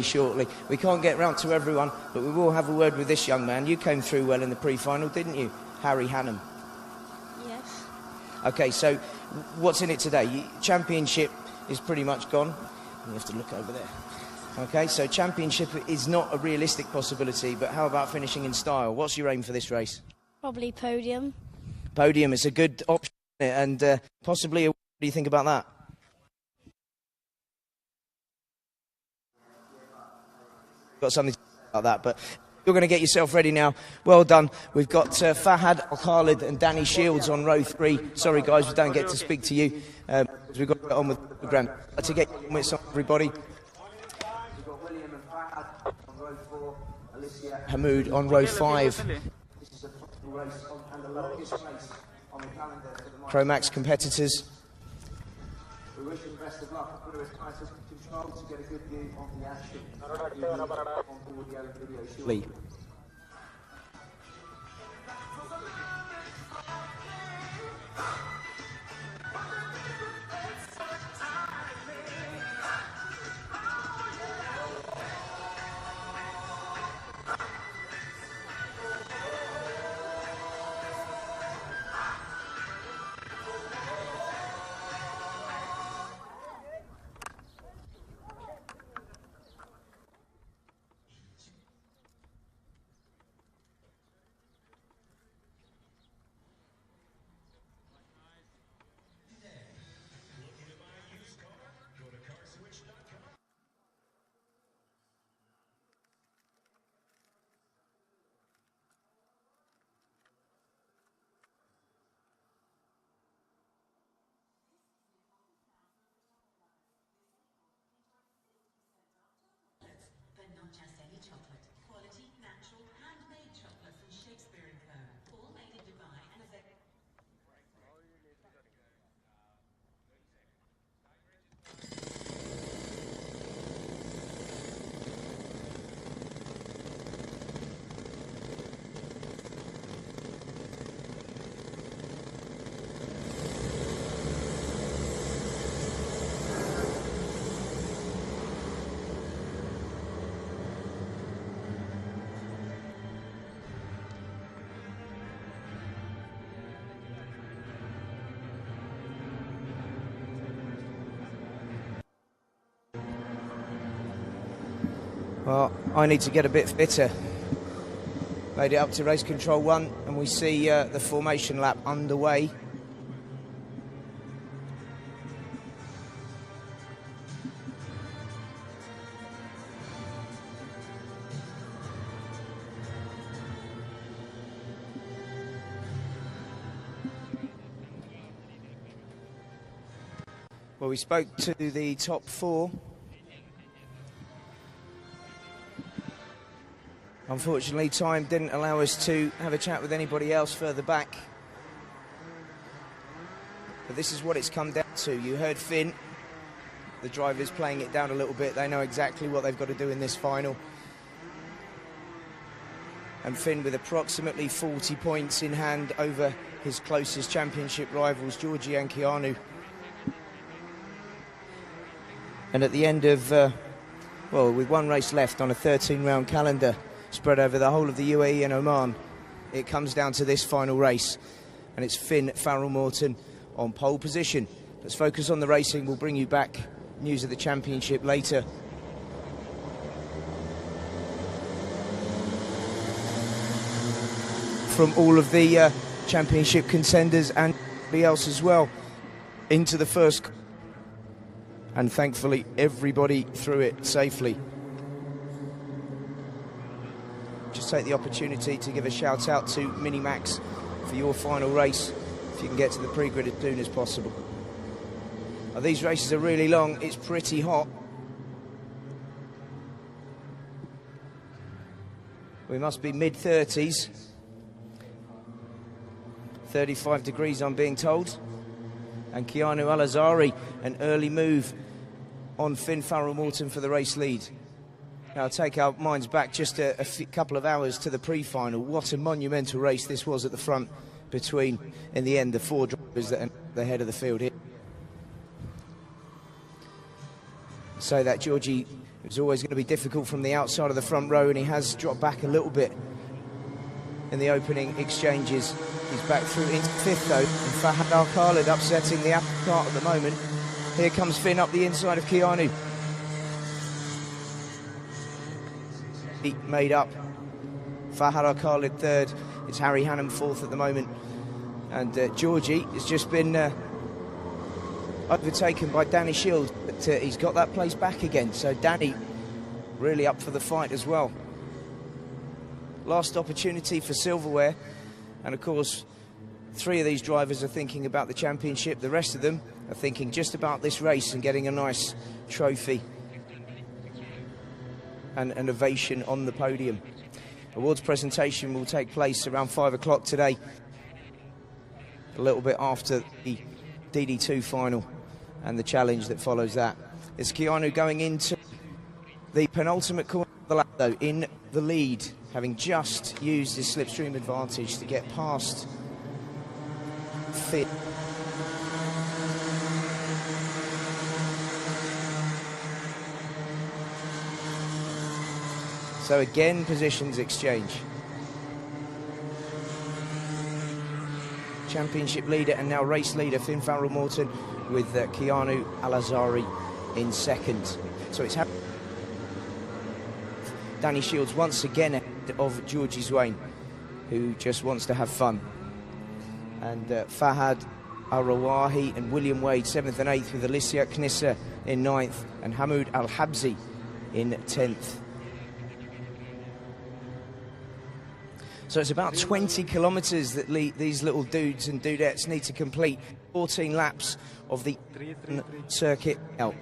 shortly. We can't get round to everyone, but we will have a word with this young man. You came through well in the pre-final, didn't you, Harry Hannam? Yes. Okay, so what's in it today? Championship is pretty much gone. You have to look over there. Okay, so championship is not a realistic possibility, but how about finishing in style? What's your aim for this race? Probably podium. Podium is a good option, and possibly, what do you think about that? Got something to say about that, but you're going to get yourself ready now. Well done. We've got Fahad Al-Khalid and Danny Shields on row 3. Sorry, guys, we don't get to speak to you. We've got to get on with the program. To get on with everybody. We've got William and Fahad on row 4, Alicia Hamoud on row 5. This is a final race and the longest race on the calendar for the Chromax competitors. We wish you the best of luck. I've got to try to control to get a good view of the action. On audio and video shortly. Well, I need to get a bit fitter. Made it up to race control 1, and we see the formation lap underway. Well, we spoke to the top 4. Unfortunately, time didn't allow us to have a chat with anybody else further back. But this is what it's come down to. You heard Finn. The driver's playing it down a little bit. They know exactly what they've got to do in this final. And Finn with approximately 40 points in hand over his closest championship rivals, Georgie and Keanu. And at the end of, well, with one race left on a 13-round calendar, spread over the whole of the UAE and Oman, it comes down to this final race, and it's Finn Farrell-Morton on pole position. Let's focus on the racing. We'll bring you back news of the championship later. From all of the championship contenders and everybody else as well into the first, and thankfully everybody through it safely. Just take the opportunity to give a shout out to Minimax for your final race, if you can get to the pre-grid as soon as possible. Now, these races are really long, it's pretty hot. We must be mid-30s. 35 degrees I'm being told. And Keanu Al-Azhari, an early move on Finn Farrell-Morton for the race lead. Now, take our minds back just a couple of hours to the pre-final. What a monumental race this was at the front between, in the end, the 4 drivers that are at the head of the field here. So that Georgie It was always going to be difficult from the outside of the front row, and he has dropped back a little bit in the opening exchanges. He's back through into fifth though, and Fahad Al-Khalid upsetting the apple cart at the moment. Here comes Finn up the inside of Keanu. He made up. Fahad Al-Khalid third. It's Harry Hannam fourth at the moment. And Georgie has just been overtaken by Danny Shields, but he's got that place back again. So Danny really up for the fight as well. Last opportunity for silverware. And of course, 3 of these drivers are thinking about the championship. The rest of them are thinking just about this race and getting a nice trophy and an ovation on the podium. Awards presentation will take place around 5 o'clock today, a little bit after the DD2 final and the challenge that follows that. It's Keanu going into the penultimate corner of the lap though, in the lead, having just used his slipstream advantage to get past Finn. So again, positions exchange. Championship leader and now race leader Finn Farrell-Morton with Keanu Al-Azhari in second. So it's Danny Shields once again ahead of Georgie Swain, who just wants to have fun. And Fahad Al-Rawahi and William Wade 7th and 8th, with Alicia Knissa in 9th and Hamoud Al-Habzi in 10th. So it's about 20 kilometres that these little dudes and dudettes need to complete. 14 laps of the circuit out.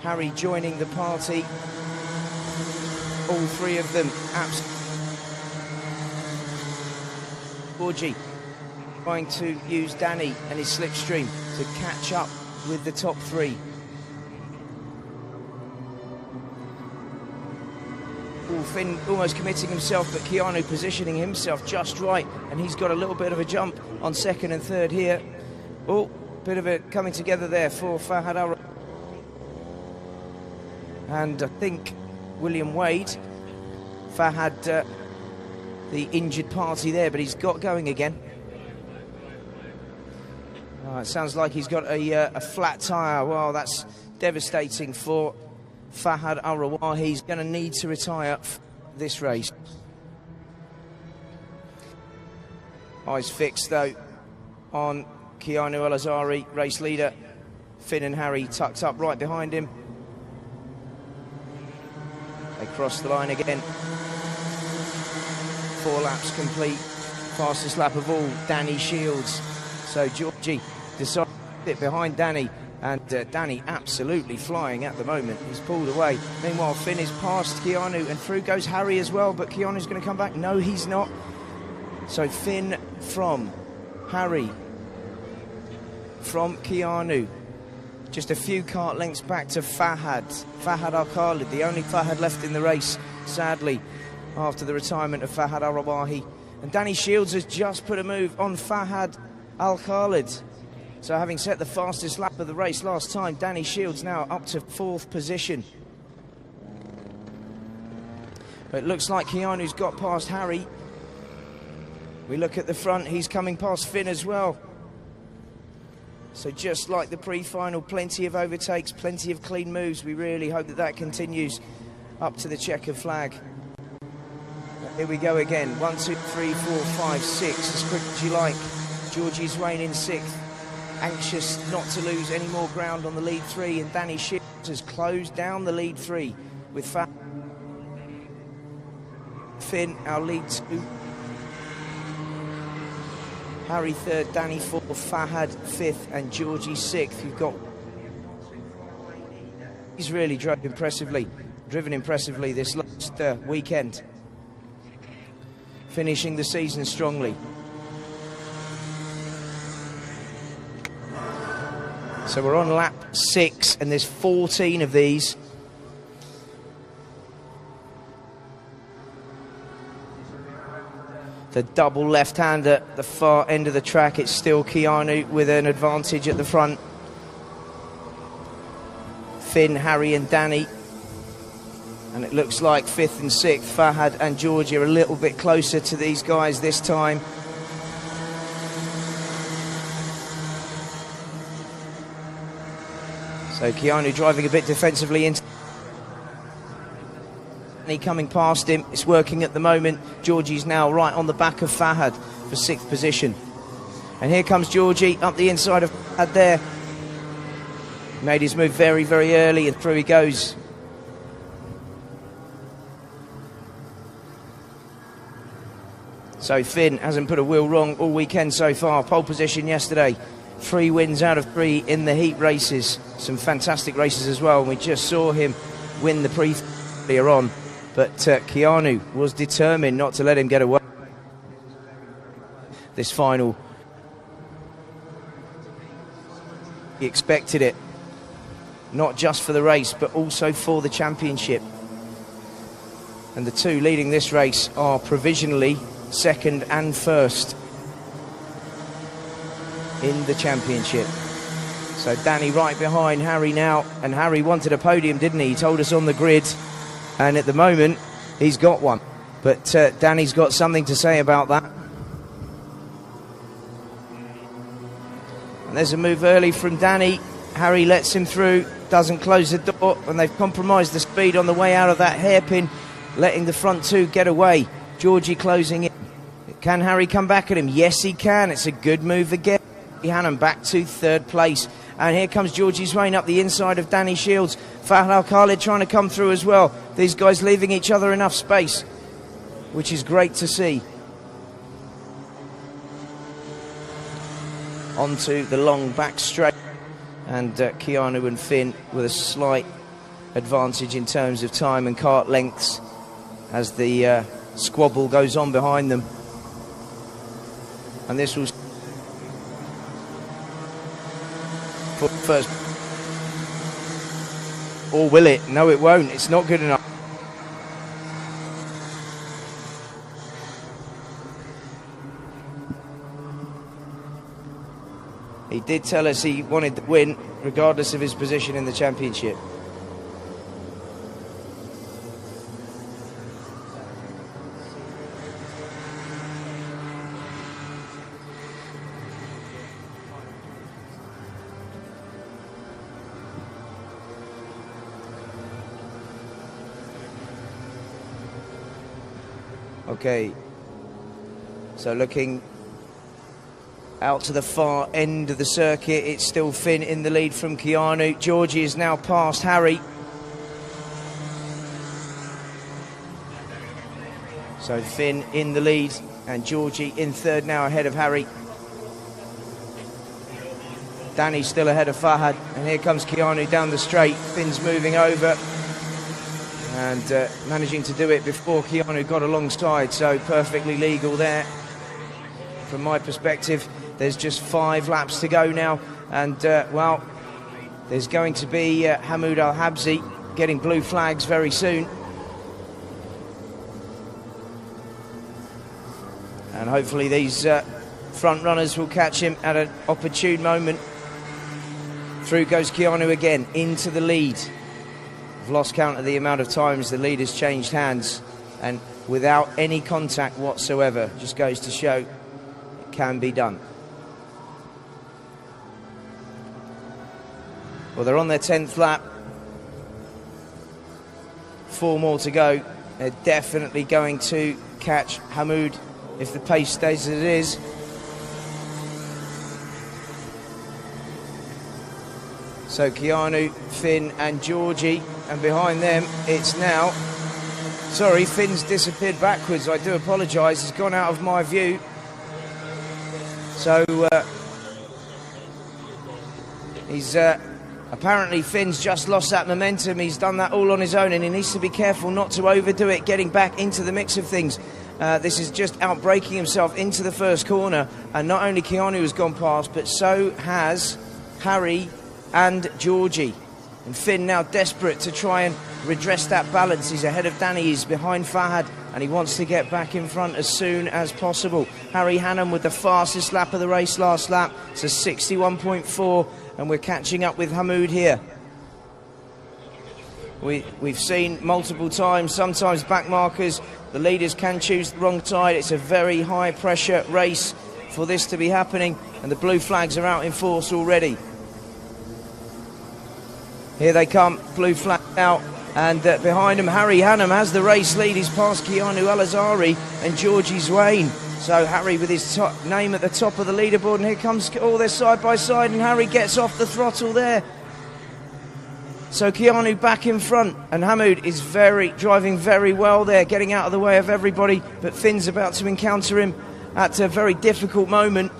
Harry joining the party. All 3 of them Georgie trying to use Danny and his slipstream to catch up with the top 3. Finn almost committing himself, but Keanu positioning himself just right, and he's got a little bit of a jump on second and third here. Oh, bit of it coming together there for Fahad Al. And I think William Wade, Fahad, the injured party there, but he's got going again. It sounds like he's got a flat tyre. Well, that's devastating for Fahad Al-Rawahi. He's going to need to retire this race. Eyes fixed, though, on Keanu Al-Azhari, race leader. Finn and Harry tucked up right behind him. They cross the line again. 4 laps complete. Fastest lap of all, Danny Shields. So Georgie decided to sit behind Danny, and Danny absolutely flying at the moment. He's pulled away. Meanwhile, Finn is past Keanu, and through goes Harry as well, but Keanu's going to come back. No, he's not. So Finn from Harry, from Keanu. Just a few kart lengths back to Fahad Al-Khalid, the only Fahad left in the race, sadly, after the retirement of Fahad Al-Rawahi. And Danny Shields has just put a move on Fahad Al-Khalid. So having set the fastest lap of the race last time, Danny Shields now up to 4th position. But it looks like Keanu's got past Harry. We look at the front, he's coming past Finn as well. So just like the pre-final, plenty of overtakes, plenty of clean moves. We really hope that that continues up to the checkered flag. Here we go again. 1, 2, 3, 4, 5, 6. As quick as you like. Georgie Swain in 6th. Anxious not to lose any more ground on the lead 3. And Danny Shields has closed down the lead 3 with Finn, our lead 2. Harry 3rd, Danny 4th, Fahad 5th, and Georgie 6th. You've got... He's really driven impressively this last weekend. Finishing the season strongly. So we're on lap 6, and there's 14 of these. the double left-hander at the far end of the track. It's still Keanu with an advantage at the front. Finn, Harry and Danny. And it looks like 5th and 6th, Fahad and Georgie are a little bit closer to these guys this time. So Keanu driving a bit defensively into. Coming past him, it's working at the moment. Georgie's now right on the back of Fahad for 6th position. And here comes Georgie up the inside of Fahad there. Made his move very, very early and through he goes. So Finn hasn't put a wheel wrong all weekend so far. Pole position yesterday. 3 wins out of 3 in the heat races. Some fantastic races as well. And we just saw him win the pre earlier on. But Keanu was determined not to let him get away. This final. He expected it. Not just for the race, but also for the championship. And the 2 leading this race are provisionally 2nd and 1st in the championship. So Danny right behind Harry now. And Harry wanted a podium, didn't he? He told us on the grid. And at the moment, he's got one. But Danny's got something to say about that. And there's a move early from Danny. Harry lets him through, doesn't close the door, and they've compromised the speed on the way out of that hairpin, letting the front 2 get away. Georgie closing in. Can Harry come back at him? Yes, he can. It's a good move again. Hannam back to 3rd place. And here comes Georgie Swain up the inside of Danny Shields. Fahad Al-Khalid trying to come through as well. These guys leaving each other enough space, which is great to see. Onto the long back straight. And Keanu and Finn with a slight advantage in terms of time and kart lengths as the squabble goes on behind them. And this will first, or will it? No, it won't. It's not good enough. He did tell us he wanted the win regardless of his position in the championship. Okay, so looking out to the far end of the circuit, it's still Finn in the lead from Keanu. Georgie is now past Harry. So Finn in the lead and Georgie in 3rd now ahead of Harry. Danny's still ahead of Fahad, and here comes Keanu down the straight. Finn's moving over and managing to do it before Keanu got alongside, so perfectly legal there. From my perspective, there's just 5 laps to go now, and well, there's going to be Hamoud Al-Habsi getting blue flags very soon. And hopefully these front runners will catch him at an opportune moment. Through goes Keanu again, into the lead. I've lost count of the amount of times the lead has changed hands, and without any contact whatsoever. Just goes to show it can be done. Well, they're on their 10th lap. 4 more to go. They're definitely going to catch Hamoud if the pace stays as it is. So Keanu, Finn and Georgie, and behind them it's now, sorry, Finn's disappeared backwards, I do apologise, he's gone out of my view. So he's apparently Finn's just lost that momentum. He's done that all on his own, and he needs to be careful not to overdo it getting back into the mix of things. This is just outbraking himself into the first corner, and not only Keanu has gone past, but so has Harry and Georgie. And Finn now desperate to try and redress that balance. He's ahead of Danny, he's behind Fahad and he wants to get back in front as soon as possible. Harry Hannam with the fastest lap of the race last lap. It's a 61.4, and we're catching up with Hamoud here. We've seen multiple times, sometimes back markers, the leaders can choose the wrong side. It's a very high pressure race for this to be happening, and the blue flags are out in force already. Here they come, blue flag out, and behind him Harry Hannam has the race lead. He's past Keanu Al-Azhari and Georgie Zwain. So Harry with his name at the top of the leaderboard, and here comes all their side by side, and Harry gets off the throttle there. So Keanu back in front, and Hamoud is driving very well there, getting out of the way of everybody, but Finn's about to encounter him at a very difficult moment.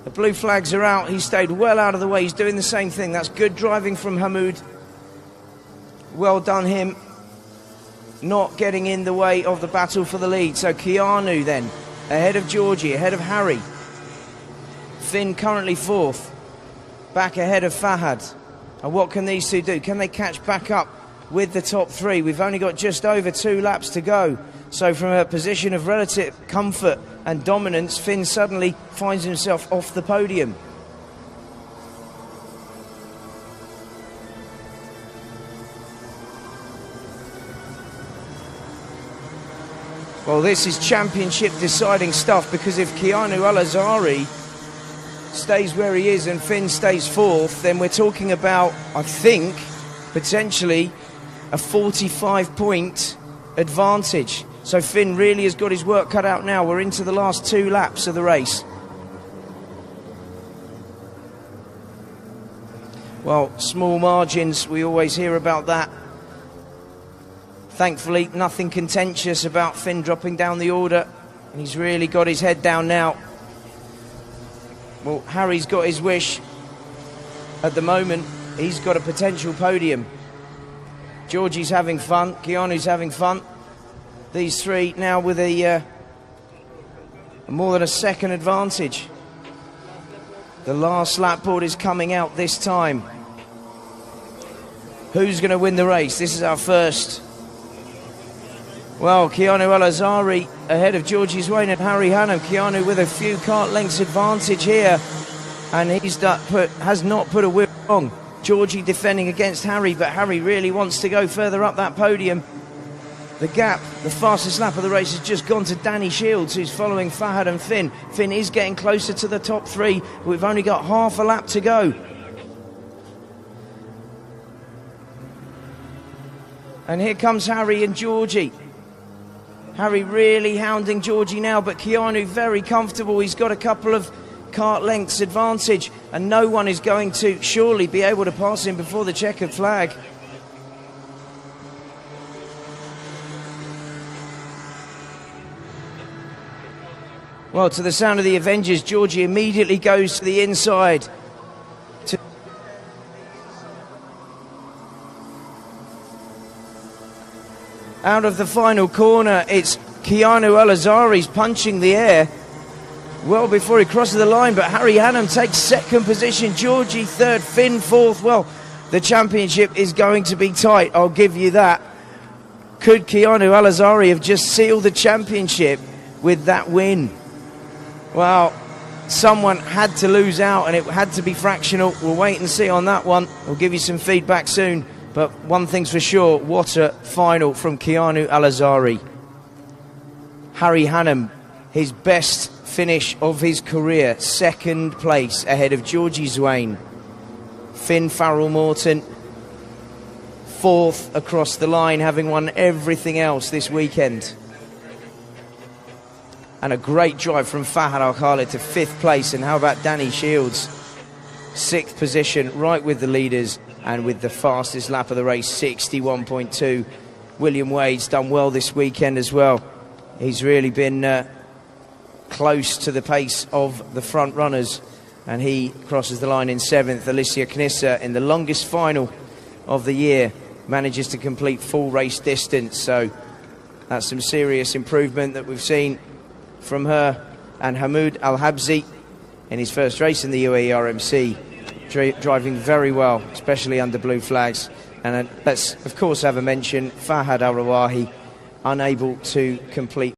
The blue flags are out. He stayed well out of the way. He's doing the same thing. That's good driving from Hamoud. Well done him, not getting in the way of the battle for the lead. So Keanu then, ahead of Georgie, ahead of Harry. Finn currently fourth, back ahead of Fahad. And what can these two do? Can they catch back up with the top three? We've only got just over 2 laps to go. So from a position of relative comfort and dominance, Finn suddenly finds himself off the podium. Well, this is championship deciding stuff, because if Keanu Al-Azhari stays where he is and Finn stays fourth, then we're talking about, I think, potentially a 45-point advantage. So Finn really has got his work cut out now. We're into the last 2 laps of the race. Well, small margins, we always hear about that. Thankfully, nothing contentious about Finn dropping down the order, and he's really got his head down now. Well, Harry's got his wish. At the moment, he's got a potential podium. Georgie's having fun. Keanu's having fun. These three now with a more than a second advantage. The last lap board is coming out this time. Who's going to win the race? This is our first. Well, Keanu Al-Azhari ahead of Georgie Zwain and Harry Hannam. Keanu with a few kart lengths advantage here, and has not put a wheel wrong. Georgie defending against Harry, but Harry really wants to go further up that podium. The gap, the fastest lap of the race, has just gone to Danny Shields, who's following Fahad and Finn. Finn is getting closer to the top 3. We've only got half a lap to go. And here comes Harry and Georgie. Harry really hounding Georgie now, but Keanu very comfortable. He's got a couple of kart lengths advantage, and no one is going to surely be able to pass him before the checkered flag. Well, to the sound of the Avengers, Georgie immediately goes to the inside. Out of the final corner, it's Keanu Al-Azhari's punching the air well before he crosses the line, but Harry Hannam takes second position, Georgie third, Finn fourth. Well, the championship is going to be tight, I'll give you that. Could Keanu Al-Azhari have just sealed the championship with that win? Well, someone had to lose out, and it had to be fractional. We'll wait and see on that one. We'll give you some feedback soon. But one thing's for sure, what a final from Keanu Al-Azhari. Harry Hannam, his best finish of his career, second place ahead of Georgie Zwain. Finn Farrell-Morton, fourth across the line, having won everything else this weekend. And a great drive from Fahad Al-Khalid to 5th place. And how about Danny Shields? 6th position, right with the leaders, and with the fastest lap of the race, 61.2. William Wade's done well this weekend as well. He's really been close to the pace of the front runners, and he crosses the line in 7th. Alicia Knissa, in the longest final of the year, manages to complete full race distance. So that's some serious improvement that we've seen from her. And Hamoud Al-Habsi, in his first race in the UAE RMC, driving very well, especially under blue flags. And let's of course have a mention, Fahad Al-Rawahi, unable to complete.